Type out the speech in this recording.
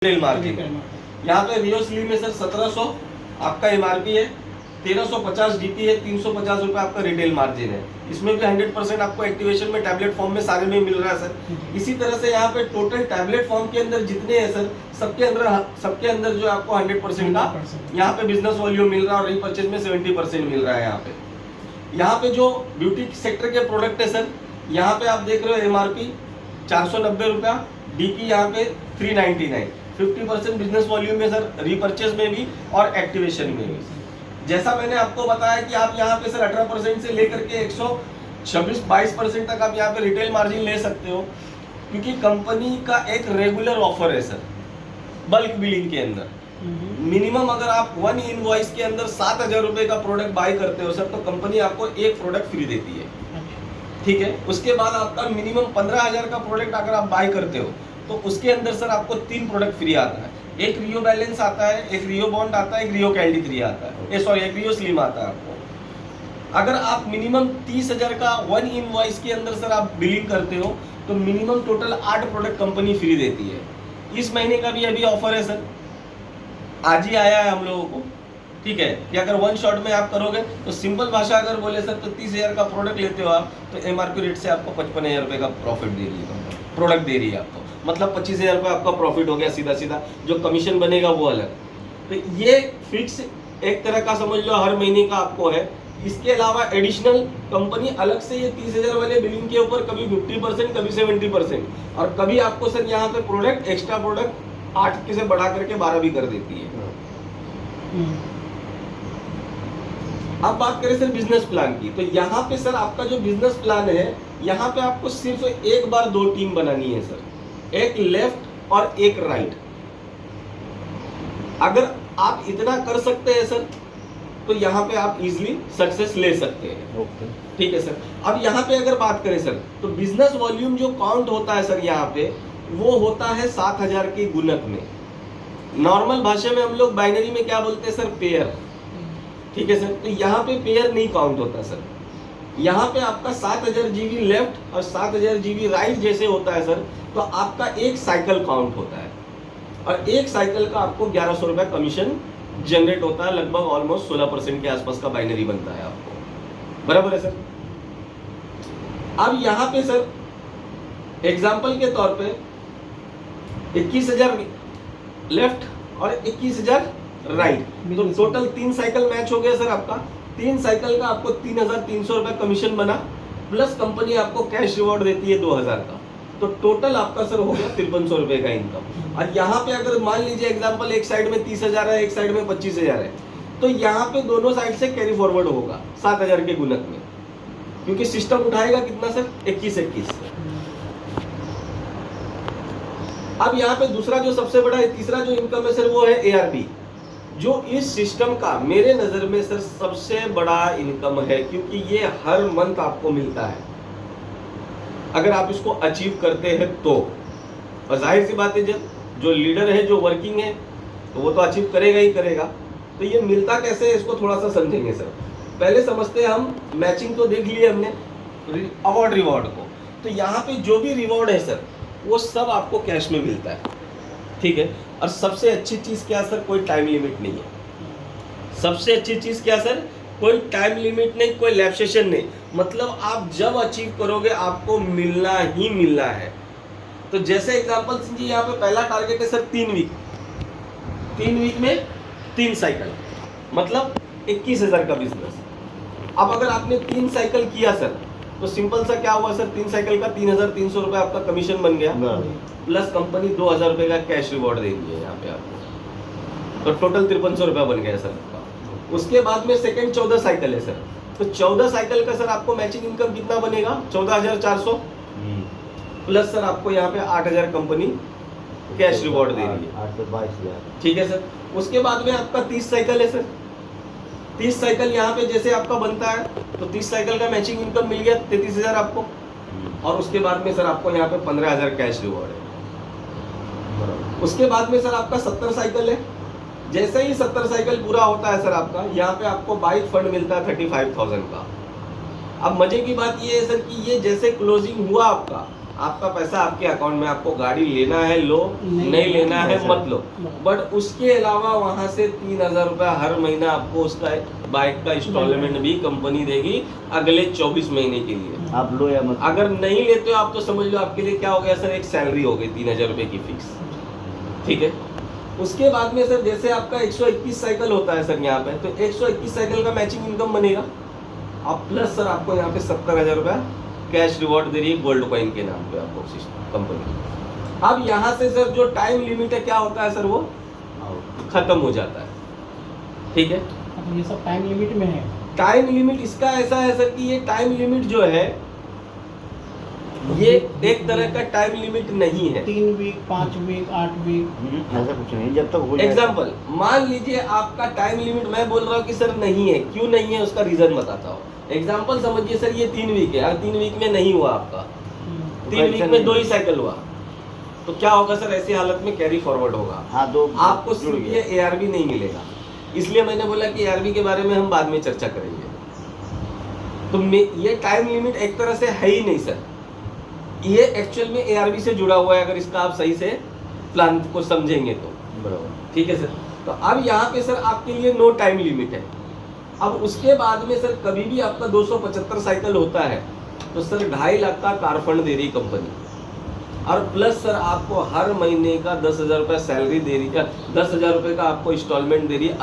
Retail margin. यहाँ पे रियो slim में सर 1700 आपका एमआरपी है, 1350 डीपी है, 350 रुपये आपका रिटेल मार्जिन है। इसमें भी 100% आपको एक्टिवेशन में टैबलेट फॉर्म में सारे में मिल रहा है सर। इसी तरह से यहाँ पे टोटल टैबलेट फॉर्म के अंदर जितने हैं सर, सबके अंदर जो आपको 100% का यहाँ पे बिजनेस वॉल्यूम मिल रहा है और रीपरचेज में 70% मिल रहा है। यहाँ पे जो ब्यूटी सेक्टर के प्रोडक्ट है सर, यहाँ पे आप देख रहे हो एमआरपी 490 रुपया, डीपी यहाँ पे 399, 50% बिजनेस वॉल्यूम में सर, रीपरचेज में भी और एक्टिवेशन में भी। जैसा मैंने आपको बताया कि आप यहाँ पे सर 18% से लेकर के 126-22% तक आप यहाँ पे रिटेल मार्जिन ले सकते हो, क्योंकि कंपनी का एक रेगुलर ऑफर है सर बल्क बिलिंग के अंदर। मिनिमम अगर आप 1 इनवॉइस के अंदर 7,000 रुपए का प्रोडक्ट बाय करते हो सर, तो कंपनी आपको एक प्रोडक्ट फ्री देती है, ठीक है। उसके बाद आपका मिनिमम 15,000 का प्रोडक्ट अगर आप बाय करते हो तो उसके अंदर सर आपको 3 प्रोडक्ट फ्री आता है। एक रियो बैलेंस आता है, एक रियो बॉन्ड आता है, एक रियो कैंडी 3 आता है, एक रियो स्लिम आता है आपको। अगर आप मिनिमम 30,000 का 1 इनवॉइस के अंदर सर आप बिलिंग करते हो तो minimum total 8 product company free देती है। इस महीने का भी अभी ऑफर है सर, आज ही आया है हम लोगों को, ठीक है, कि अगर 1 शॉट में आप करोगे तो सिंपल भाषा अगर बोले सर तो 30,000 का प्रोडक्ट लेते हो आप तो एमआरपी रेट से आपको 55,000 रुपये का प्रॉफिट दे रही है, प्रोडक्ट दे रही है आपको, मतलब 25,000 रुपये आपका प्रॉफिट हो गया सीधा सीधा। जो कमीशन बनेगा वो अलग। तो ये फिक्स एक तरह का समझ लो हर महीने का आपको है। इसके अलावा एडिशनल कंपनी अलग से ये 30,000 वाले बिलिंग के ऊपर कभी 50%, कभी 70% और कभी आपको सर यहाँ पे प्रोडक्ट एक्स्ट्रा प्रोडक्ट 8 से बढ़ा करके 12 भी कर देती है। अब बात करें सर बिजनेस प्लान की, तो यहाँ पे सर आपका जो बिजनेस प्लान है, यहाँ पे आपको सिर्फ एक बार 2 टीम बनानी है सर, एक लेफ्ट और एक राइट। अगर आप इतना कर सकते हैं सर तो यहाँ पे आप इजीली सक्सेस ले सकते हैं, ठीक है सर। अब यहाँ पे अगर बात करें सर तो बिजनेस वॉल्यूम जो काउंट होता है सर यहाँ पे वो होता है 7,000 के गुणक में। नॉर्मल भाषा में हम लोग बाइनरी में क्या बोलते हैं सर, पेयर, ठीक है सर। तो यहाँ पे पेयर नहीं काउंट होता सर, यहाँ पे आपका 7,000 जीबी लेफ्ट और 7,000 जीबी राइट जैसे होता है सर, तो आपका एक साइकिल काउंट होता है और एक साइकिल का आपको 1,100 रुपया कमीशन जनरेट होता है, लगभग ऑलमोस्ट 16% के आसपास का बाइनरी बनता है आपको, बराबर है सर। अब यहाँ पे सर एग्जाम्पल के तौर पे 21,000 लेफ्ट और 21,000 राइट, तो टोटल 3 साइकिल मैच हो गया सर आपका। 3 साइकिल का आपको 3,300 रुपया कमीशन बना, प्लस कंपनी आपको कैश रिवॉर्ड देती है 2,000 का, तो टोटल आपका सर हो गया 5300 रुपए का इनकम। और यहाँ पे अगर मान लीजिए एग्जांपल एक साइड में 30,000 है, एक साइड में 25,000 है, तो यहाँ पे दोनों साइड से कैरी फॉरवर्ड होगा 7,000 के गुणक में, क्योंकि सिस्टम उठाएगा कितना सर, 21। अब यहाँ पे दूसरा जो सबसे बड़ा है, तीसरा जो इनकम है सर वो है एआरपी, जो इस सिस्टम का मेरे नजर में सर सबसे बड़ा इनकम है, क्योंकि ये हर मंथ आपको मिलता है अगर आप इसको अचीव करते हैं तो। और जाहिर सी बात है जो लीडर है, जो वर्किंग है, तो वो तो अचीव करेगा ही करेगा। तो ये मिलता कैसे है इसको थोड़ा सा समझेंगे सर। पहले समझते हैं हम, मैचिंग तो देख लिए हमने अवार्ड रिवॉर्ड को। तो यहाँ पे जो भी रिवॉर्ड है सर वो सब आपको कैश में मिलता है, ठीक है। और सबसे अच्छी चीज क्या सर, कोई टाइम लिमिट नहीं है। सबसे अच्छी चीज क्या सर, कोई टाइम लिमिट नहीं, कोई लैप्सेशन नहीं, मतलब आप जब अचीव करोगे आपको मिलना ही मिलना है। तो जैसे एग्जांपल जी यहाँ पे पहला टारगेट है सर 3 वीक, 3 वीक में 3 साइकिल, मतलब 21,000 का बिजनेस। अब अगर आपने 3 साइकिल किया सर तो सिंपल सा क्या हुआ सर, 3 साइकिल का 3,300 रुपये आपका कमीशन बन गया, प्लस कंपनी 2,000 रुपये का कैश रिवॉर्ड दे रही है यहाँ पे आपको, तो टोटल 5300 रुपया बन गया सर। उसके बाद में सेकंड 14 साइकिल है सर, तो 14 साइकिल का सर आपको मैचिंग इनकम कितना बनेगा, 14,400, प्लस सर आपको यहाँ पे 8,000 कंपनी कैश रिवॉर्ड दे रही है, 822,000, ठीक है सर। उसके बाद में आपका 30 साइकिल है सर, 30 साइकिल यहाँ पे जैसे आपका बनता है, तो 30 साइकिल का मैचिंग इनकम मिल गया 33,000 आपको, और उसके बाद में सर आपको यहाँ पे 15,000 कैश रिवॉर्ड है। उसके बाद में सर आपका 70 साइकिल है, जैसे ही 70 साइकिल पूरा होता है सर आपका, यहाँ पे आपको बाइक फंड मिलता है 35,000 का। अब मजे की बात ये है सर कि ये जैसे क्लोजिंग हुआ आपका, आपका पैसा आपके अकाउंट में, आपको गाड़ी लेना है लो, नहीं लेना है मत लो। बट उसके अलावा वहां से 3,000 रुपया हर महीना आपको उसका बाइक का इंस्टॉलमेंट भी कंपनी देगी अगले 24 महीने के लिए। आप लो या मत। अगर नहीं लेते हो आप तो समझ लो आपके लिए क्या हो गया सर, एक सैलरी हो गई 3,000 रुपये की फिक्स, ठीक है। उसके बाद में सर जैसे आपका 121 साइकिल होता है सर यहाँ पे, तो 121 साइकिल का मैचिंग इनकम बनेगा। अब प्लस सर आपको यहाँ पे 70,000 रुपया कैश रिवॉर्ड दे रही है गोल्ड कॉइन के नाम पे आपको कंपनी। अब यहाँ से सर जो टाइम लिमिट है क्या होता है सर, वो खत्म हो जाता है, ठीक है। तो ये सब टाइम लिमिट में है। टाइम लिमिट इसका ऐसा है सर कि ये टाइम लिमिट जो है ये एक तरह का टाइम लिमिट नहीं है। 3 वीक, 5 वीक, 8 वीक, ऐसा कुछ नहीं, जब तक हो जाए। एग्जाम्पल मान लीजिए आपका टाइम लिमिट, मैं बोल रहा हूँ कि सर नहीं है, क्यों नहीं है उसका रीजन बताता हूँ। एग्जाम्पल समझिए सर ये 3 वीक है, अगर 3 वीक में नहीं हुआ आपका, 3 वीक में 2 ही साइकिल हुआ, तो क्या होगा सर, ऐसी हालत में कैरी फॉरवर्ड होगा। हाँ, तो आपको ये ARB नहीं मिलेगा। इसलिए मैंने बोला कि ARB के बारे में हम बाद में चर्चा करेंगे। तो ये टाइम लिमिट एक तरह से है ही नहीं सर, ये एक्चुअल में ARB से जुड़ा हुआ है, अगर इसका आप सही से प्लान को समझेंगे तो बराबर, ठीक है सर। तो अब यहाँ पे सर आपके लिए नो टाइम लिमिट है। अब उसके बाद में सर कभी भी आपका 275 साइकिल होता है तो सर 2.5 लाख का कार फंड दे रही कंपनी, और प्लस सर आपको हर महीने का 10,000 रुपया सैलरी दे रही है, 10,000 रुपये का आपको इंस्टॉलमेंट दे रही है